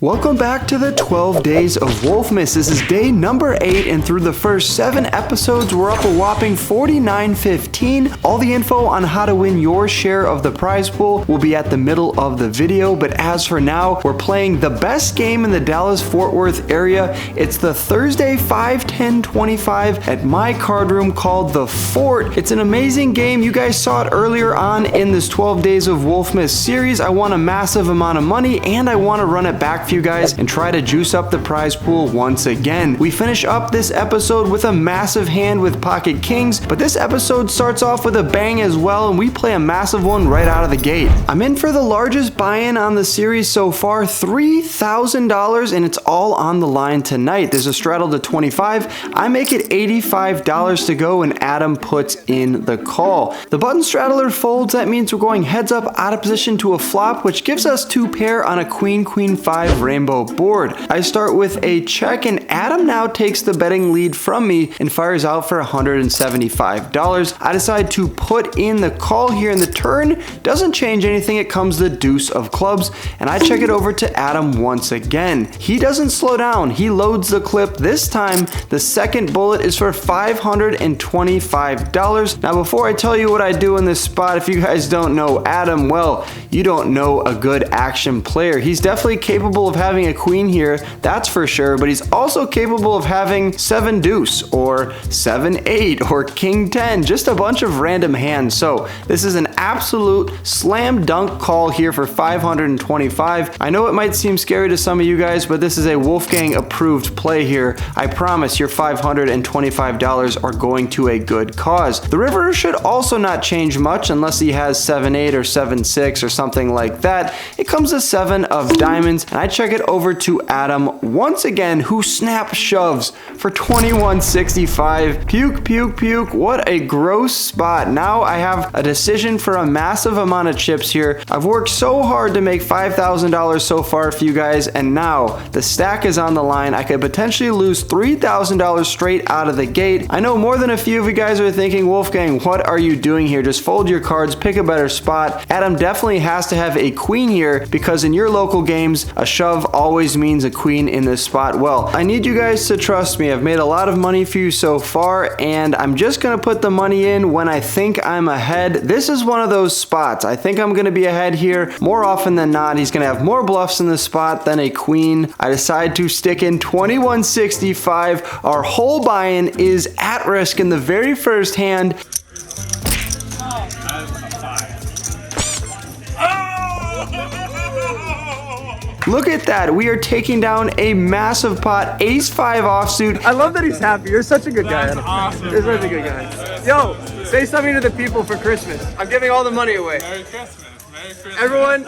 Welcome back to the 12 Days of Wolfmas. This is day number 8, and through the first 7 episodes, we're up a whopping 49.15. All the info on how to win your share of the prize pool will be at the middle of the video, but as for now, we're playing the best game in the Dallas-Fort Worth area. It's the Thursday 5-10-25 at my card room called The Fort. It's an amazing game. You guys saw it earlier on in this 12 Days of Wolfmas series. I won a massive amount of money, and I want to run it back for you guys and try to juice up the prize pool once again. We finish up this episode with a massive hand with pocket kings, but this episode starts off with a bang as well, and we play a massive one right out of the gate. I'm in for the largest buy-in on the series so far, $3,000, and it's all on the line tonight. There's a straddle to 25. I make it $85 to go, and Adam puts in the call. The button straddler folds. That means we're going heads up out of position to a flop, which gives us 2 pair on a queen, queen 5 rainbow board. I start with a check, and Adam now takes the betting lead from me and fires out for $175. I decide to put in the call here, and the turn doesn't change anything. It comes the deuce of clubs, and I check it over to Adam once again. He doesn't slow down. He loads the clip. This time, the second bullet is for $525. Now, before I tell you what I do in this spot, if you guys don't know Adam, well, you don't know a good action player. He's definitely capable of having a queen here, that's for sure, but he's also capable of having 7 deuce or 7-8 or king 10, just a bunch of random hands. So this is an absolute slam dunk call here for $525. I know it might seem scary to some of you guys, but this is a Wolfgang approved play here. I promise your $525 are going to a good cause. The river should also not change much unless he has 7-8 or 7-6 or something like that. It comes a 7 of diamonds, and I check it over to Adam once again, who snap shoves for $21.65. Puke, puke, puke. What a gross spot. Now I have a decision for a massive amount of chips here. I've worked so hard to make $5,000 so far for you guys, and now the stack is on the line. I could potentially lose $3,000 straight out of the gate. I know more than a few of you guys are thinking, Wolfgang, what are you doing here? Just fold your cards, pick a better spot. Adam definitely has to have a queen here, because in your local games, a shove always means a queen in this spot. Well, I need you guys to trust me. I've made a lot of money for you so far, and I'm just gonna put the money in when I think I'm ahead. This is one of those spots. I think I'm gonna be ahead here more often than not. He's gonna have more bluffs in this spot than a queen. I decide to stick in $21.65. Our whole buy-in is at risk in the very first hand. Look at that. We are taking down a massive pot. Ace-5 offsuit. I love that he's happy. You're such a good guy. That's awesome. You're such a good guy. Yo, say something to the people for Christmas. I'm giving all the money away. Merry Christmas. Merry Christmas. Everyone,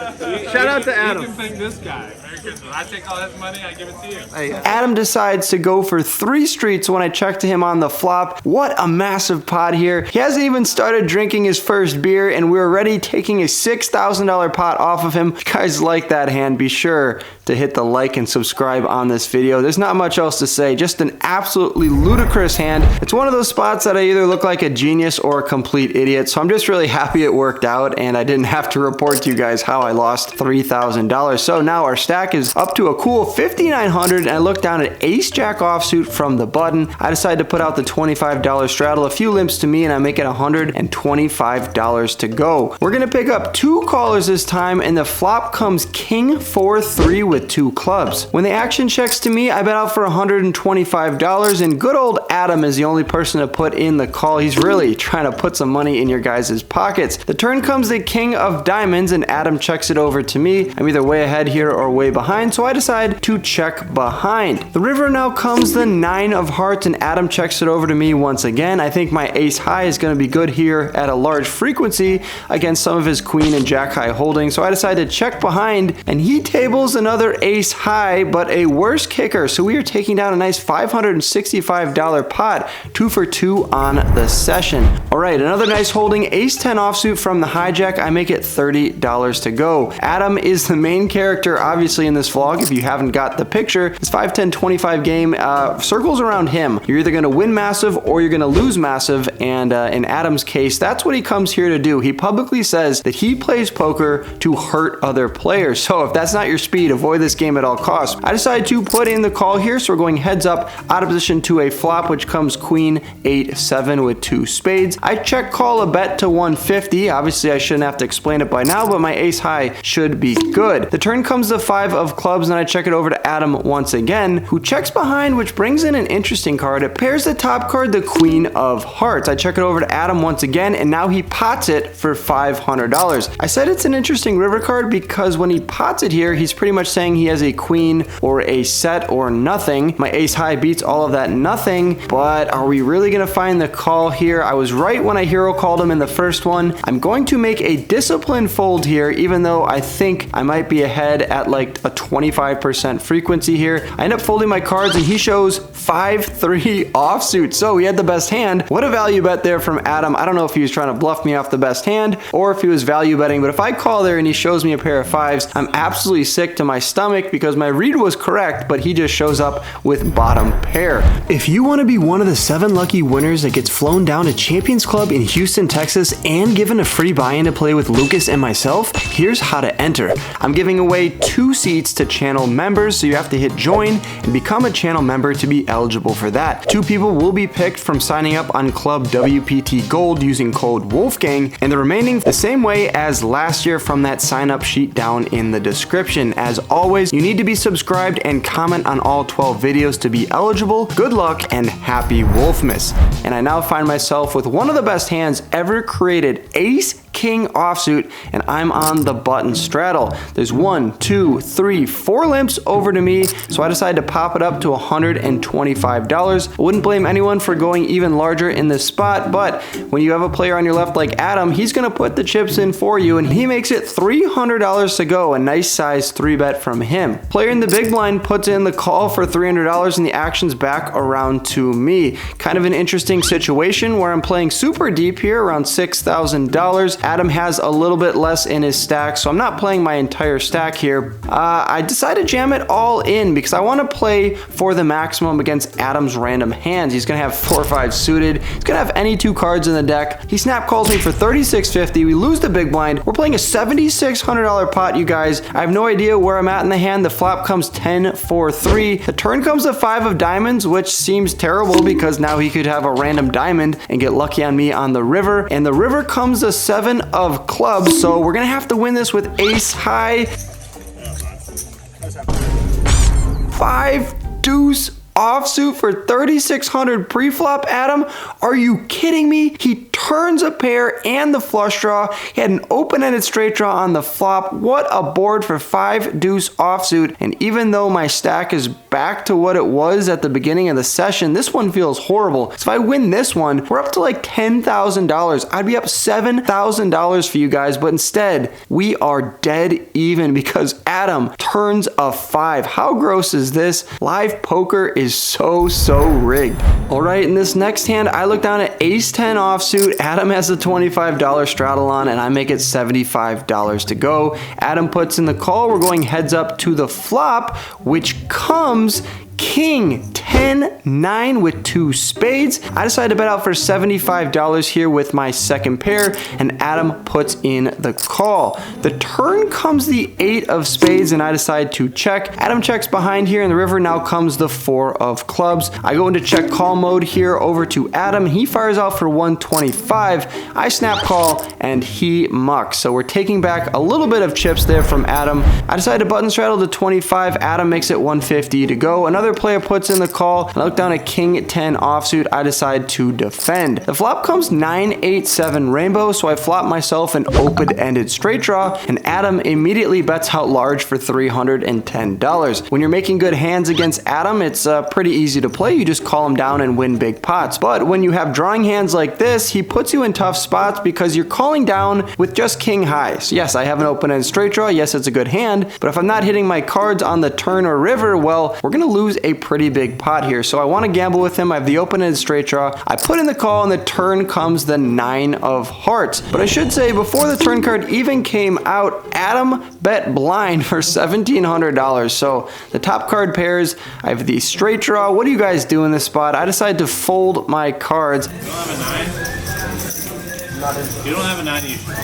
shout out to Adam. You can thank this guy. Merry Christmas. I take all his money, I give it to you. Adam decides to go for 3 streets when I check to him on the flop. What a massive pot here. He hasn't even started drinking his first beer, and we're already taking a $6,000 pot off of him. If you guys like that hand, be sure to hit the like and subscribe on this video. There's not much else to say. Just an absolutely ludicrous hand. It's one of those spots that I either look like a genius or a complete idiot. So I'm just really happy it worked out, and I didn't have to report to you guys how I lost $3,000. So now our stack is up to a cool $5,900, and I look down at ace-jack offsuit from the button. I decide to put out the $25 straddle, a few limps to me, and I make it $125 to go. We're gonna pick up 2 callers this time, and the flop comes king 4-3 with 2 clubs. When the action checks to me, I bet out for $125, and good old Adam is the only person to put in the call. He's really trying to put some money in your guys' pockets. The turn comes the king of diamonds, and Adam checks it over to me. I'm either way ahead here or way behind, so I decide to check behind. The river now comes the 9 of hearts, and Adam checks it over to me once again. I think my ace high is going to be good here at a large frequency against some of his queen and jack high holdings, so I decide to check behind, and he tables another ace high, but a worse kicker, so we are taking down a nice $565 pot, 2 for 2 on the session. All right, another nice holding, ace-10 offsuit from the hijack. I make it $30 to go. Adam is the main character, obviously, previously in this vlog. If you haven't got the picture, this 5, 10, 25 game circles around him. You're either going to win massive or you're going to lose massive, and in Adam's case, that's what he comes here to do. He publicly says that he plays poker to hurt other players. So if that's not your speed, avoid this game at all costs. I decided to put in the call here, so we're going heads up out of position to a flop, which comes queen 8-7 with 2 spades. I check call a bet to 150. Obviously, I shouldn't have to explain it by now, but my ace high should be good. The turn comes the 5 of clubs, and I check it over to Adam once again, who checks behind, which brings in an interesting card. It pairs the top card, the queen of hearts. I check it over to Adam once again, and now he pots it for $500. I said it's an interesting river card because when he pots it here, he's pretty much saying he has a queen or a set or nothing. My ace high beats all of that nothing, but are we really gonna find the call here? I was right when I hero called him in the first one. I'm going to make a disciplined fold here, even though I think I might be ahead at like a 25% frequency here. I end up folding my cards, and he shows 5-3 offsuit. So he had the best hand. What a value bet there from Adam. I don't know if he was trying to bluff me off the best hand or if he was value betting, but if I call there and he shows me a pair of 5s, I'm absolutely sick to my stomach because my read was correct, but he just shows up with bottom pair. If you want to be one of the 7 lucky winners that gets flown down to Champions Club in Houston, Texas, and given a free buy-in to play with Lucas and myself, here's how to enter. I'm giving away 2 seats to channel members, so you have to hit join and become a channel member to be eligible for that. 2 people will be picked from signing up on Club WPT Gold using code Wolfgang, and the remaining the same way as last year from that sign up sheet down in the description. As always, you need to be subscribed and comment on all 12 videos to be eligible. Good luck and happy Wolfmas. And I now find myself with one of the best hands ever created, ace king offsuit, and I'm on the button straddle. There's 1, 2, 3, 4 limps over to me, so I decided to pop it up to $125. I wouldn't blame anyone for going even larger in this spot, but when you have a player on your left like Adam, he's gonna put the chips in for you, and he makes it $300 to go. A nice size 3-bet from him. Player in the big blind puts in the call for $300, and the action's back around to me. Kind of an interesting situation where I'm playing super deep here, around $6,000. Adam has a little bit less in his stack, so I'm not playing my entire stack here. I decided to jam it all in because I want to play for the maximum against Adam's random hands. He's going to have 4-5 suited. He's going to have any 2 cards in the deck. He snap calls me for $36.50. We lose the big blind. We're playing a $7,600 pot, you guys. I have no idea where I'm at in the hand. The flop comes 10-4-3. The turn comes the 5 of diamonds, which seems terrible because now he could have a random diamond and get lucky on me on the river. And the river comes a 7 of clubs, so we're gonna have to win this with ace high. 5 deuce offsuit for $3,600 pre-flop. Adam, are you kidding me? He turns a pair and the flush draw. He had an open-ended straight draw on the flop. What a board for 5 deuce offsuit. And even though my stack is back to what it was at the beginning of the session, this one feels horrible. So if I win this one, we're up to like $10,000. I'd be up $7,000 for you guys, but instead we are dead even because Adam turns a 5. How gross is this? Live poker is so rigged. All right, in this next hand, I look down at ace 10 offsuit. Adam has a $25 straddle on, and I make it $75 to go. Adam puts in the call. We're going heads up to the flop, which comes king 10-9 with 2 spades. I decided to bet out for $75 here with my second pair, and Adam puts in the call. The turn comes the 8 of spades, and I decide to check. Adam checks behind here, and the river now comes the 4 of clubs. I go into check call mode here over to Adam. He fires out for $125. I snap call, and he mucks. So we're taking back a little bit of chips there from Adam. I decided to button straddle to 25. Adam makes it $150 to go. Another player puts in the call, and I look down at king 10 offsuit. I decide to defend. The flop comes 9-8-7 rainbow, so I flop myself an open-ended straight draw, and Adam immediately bets out large for $310. When you're making good hands against Adam, it's pretty easy to play. You just call him down and win big pots. But when you have drawing hands like this, he puts you in tough spots because you're calling down with just king highs. Yes, I have an open-ended straight draw. Yes, it's a good hand, but if I'm not hitting my cards on the turn or river, well, we're gonna lose a pretty big pot. pot here. So I want to gamble with him. I have the open-ended straight draw. I put in the call, and the turn comes the 9 of hearts. But I should say, before the turn card even came out, Adam bet blind for $1,700. So the top card pairs, I have the straight draw. What do you guys do in this spot? I decided to fold my cards. You don't have a 9? You don't have a 9 usually.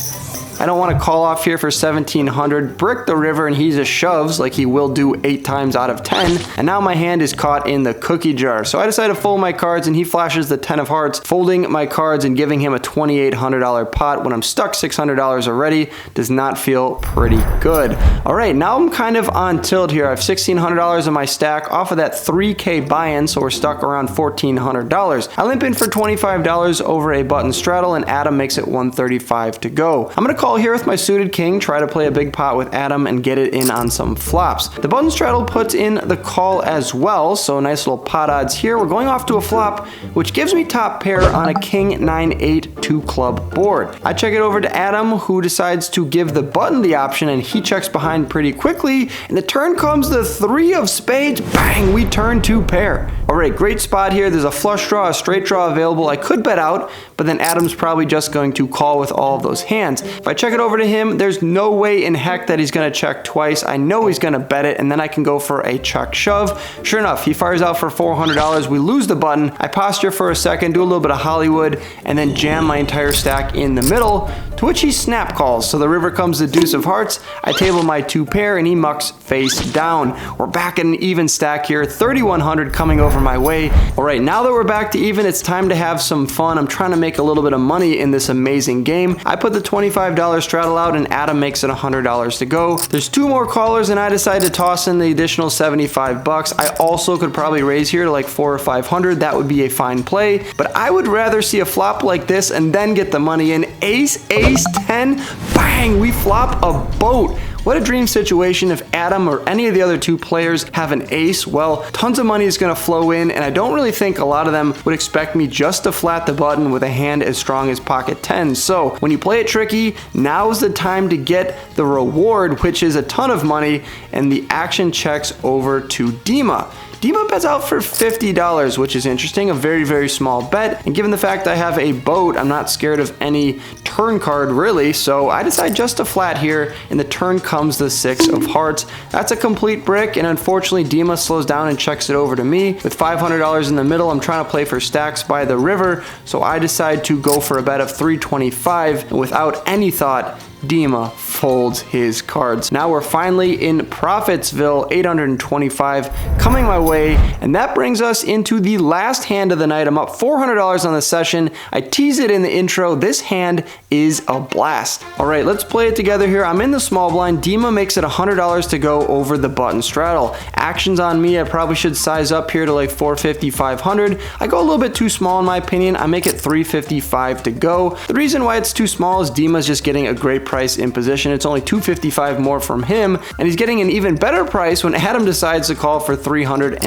I don't want to call off here for $1,700, brick the river, and he just shoves like he will do 8 times out of 10. And now my hand is caught in the cookie jar. So I decide to fold my cards, and he flashes the 10 of hearts, folding my cards and giving him a $2,800 pot when I'm stuck $600 already. Does not feel pretty good. All right, now I'm kind of on tilt here. I have $1,600 in my stack off of that 3K buy-in, so we're stuck around $1,400. I limp in for $25 over a button straddle, and Adam makes it $135 to go. I'm gonna call here with my suited king, try to play a big pot with Adam and get it in on some flops. The button straddle puts in the call as well, so nice little pot odds here. We're going off to a flop, which gives me top pair on a king 9-8 2 club board. I check it over to Adam, who decides to give the button the option, and he checks behind pretty quickly, and the turn comes the 3 of spades. Bang, we turn 2 pair. All right, great spot here. There's a flush draw, a straight draw available. I could bet out, but then Adam's probably just going to call with all of those hands. If I check it over to him, there's no way in heck that he's going to check twice. I know he's going to bet it, and then I can go for a check shove. Sure enough, he fires out for $400. We lose the button. I posture for a second, do a little bit of Hollywood, and then jam my entire stack in the middle, to which he snap calls. So the river comes the deuce of hearts. I table my 2 pair, and he mucks face down. We're back at an even stack here, 3,100 coming over my way. All right, now that we're back to even, it's time to have some fun. I'm trying to make a little bit of money in this amazing game. I put the $25 straddle out, and Adam makes it $100 to go. There's 2 more callers, and I decide to toss in the additional 75 bucks. I also could probably raise here to like 400 or 500. That would be a fine play, but I would rather see a flop like this and then get the money in. Ace, ace, 10, bang, we flop a boat. What a dream situation. If Adam or any of the other 2 players have an ace, well, tons of money is going to flow in, and I don't really think a lot of them would expect me just to flat the button with a hand as strong as pocket 10. So when you play it tricky, now's the time to get the reward, which is a ton of money, and the action checks over to Dima. Dima bets out for $50, which is interesting, a very, very small bet. And given the fact I have a boat, I'm not scared of any turn card really, so I decide just to flat here, and the turn comes the 6 of hearts. That's a complete brick, and unfortunately Dima slows down and checks it over to me. With $500 in the middle, I'm trying to play for stacks by the river, so I decide to go for a bet of $325, and without any thought, Dima folds his cards. Now we're finally in Profitsville, 825 coming my way, and that brings us into the last hand of the night. I'm up $400 on the session. I tease it in the intro. This hand is a blast. All right, let's play it together here. I'm in the small blind. Dima makes it $100 to go over the button straddle. Action's on me. I probably should size up here to like 450, 500. I go a little bit too small in my opinion. I make it 355 to go. The reason why it's too small is Dima's just getting a great price in position. It's only $255 more from him, and he's getting an even better price when Adam decides to call for $355.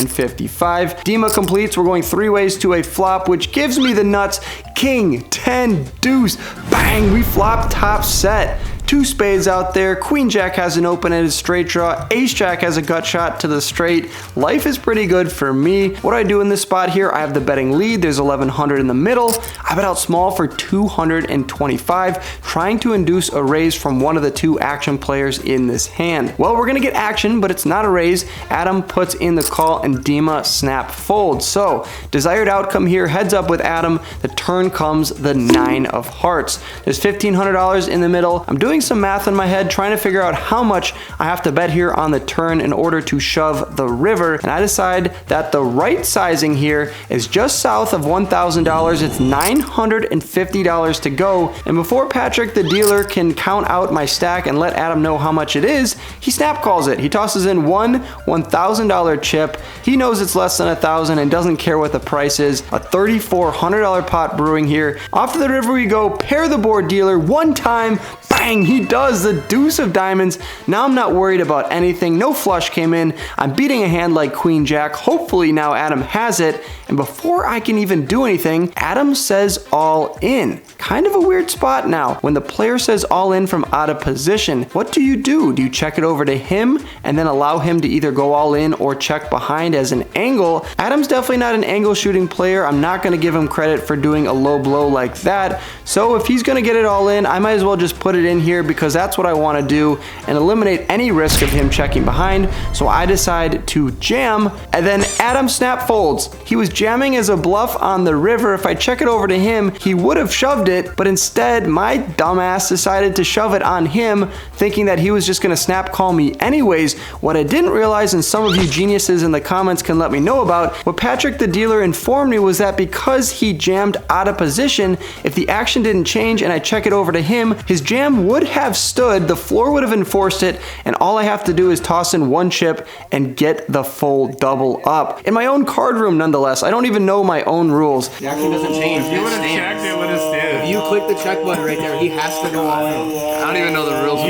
Dima completes. We're going 3 ways to a flop, which gives me the nuts. King, 10, deuce, bang, we flop top set. 2 spades out there. Queen Jack has an open-ended straight draw. Ace Jack has a gut shot to the straight. Life is pretty good for me. What do I do in this spot here? I have the betting lead. There's 1,100 in the middle. I bet out small for 225, trying to induce a raise from one of the 2 action players in this hand. Well, we're gonna get action, but it's not a raise. Adam puts in the call, and Dima snap folds. So desired outcome here. Heads up with Adam. The turn comes the 9 of hearts. There's $1,500 in the middle. I'm doing some math in my head, trying to figure out how much I have to bet here on the turn in order to shove the river, and I decide that the right sizing here is just south of $1,000. It's $950 to go, and before Patrick the dealer can count out my stack and let Adam know how much it is, he snap calls it. He tosses in one $1,000 chip. He knows it's less than $1,000 and doesn't care what the price is. A $3,400 pot brewing here. Off to the river we go. Pair the board dealer one time. Bang! bang, he does the deuce of diamonds. Now I'm not worried about anything. No flush came in. I'm beating a hand like Queen Jack. Hopefully now Adam has it. And before I can even do anything, Adam says all in. Kind of a weird spot now. When the player says all in from out of position, what do you do? Do you check it over to him and then allow him to either go all in or check behind as an angle? Adam's definitely not an angle shooting player. I'm not going to give him credit for doing a low blow like that. So if he's going to get it all in, I might as well just put it in here because that's what I want to do and eliminate any risk of him checking behind. So I decide to jam, and then Adam snap folds. He was jamming as a bluff on the river. If I check it over to him, he would have shoved it, but instead my dumbass decided to shove it on him, thinking that he was just gonna snap call me anyways. What I didn't realize, and some of you geniuses in the comments can let me know about, what Patrick the dealer informed me was that because he jammed out of position, if the action didn't change and I check it over to him, his jam would have stood, the floor would have enforced it, and all I have to do is toss in one chip and get the full double up. In my own card room nonetheless. I don't even know my own rules. The action doesn't change. If you would have checked, it would have stayed. If you click the check button right there, he has to go all in. I don't even know the rules.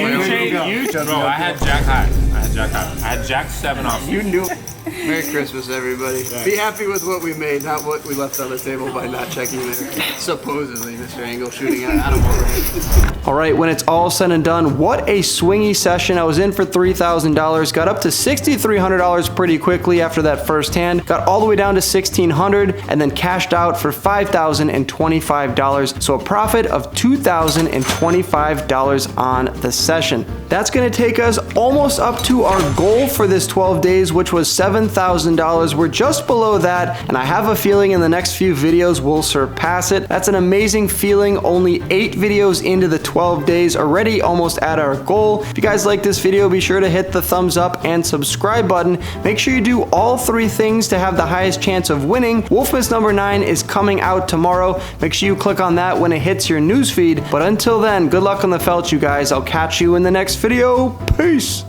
Bro, I had Jack high. I had Jack 7 off. You knew. Merry Christmas, everybody. Be happy with what we made, not what we left on the table by not checking there. Supposedly, Mr. Angle shooting at Adam already. All right, when it's all said and done, what a swingy session. I was in for $3,000, got up to $6,300 pretty quickly after that first hand, got all the way down to $1,600, and then cashed out for $5,025. So a profit of $2,025 on the session. That's gonna take us almost up to our goal for this 12 days, which was $7,000. We're just below that, and I have a feeling in the next few videos we'll surpass it. That's an amazing feeling. Only 8 videos into the 12 days, already almost at our goal. If you guys like this video, be sure to hit the thumbs up and subscribe button. Make sure you do all 3 things to have the highest chance of winning. Wolfmas number 9 is coming out tomorrow. Make sure you click on that when it hits your newsfeed. But until then, good luck on the felt, you guys. I'll catch you in the next video. Peace.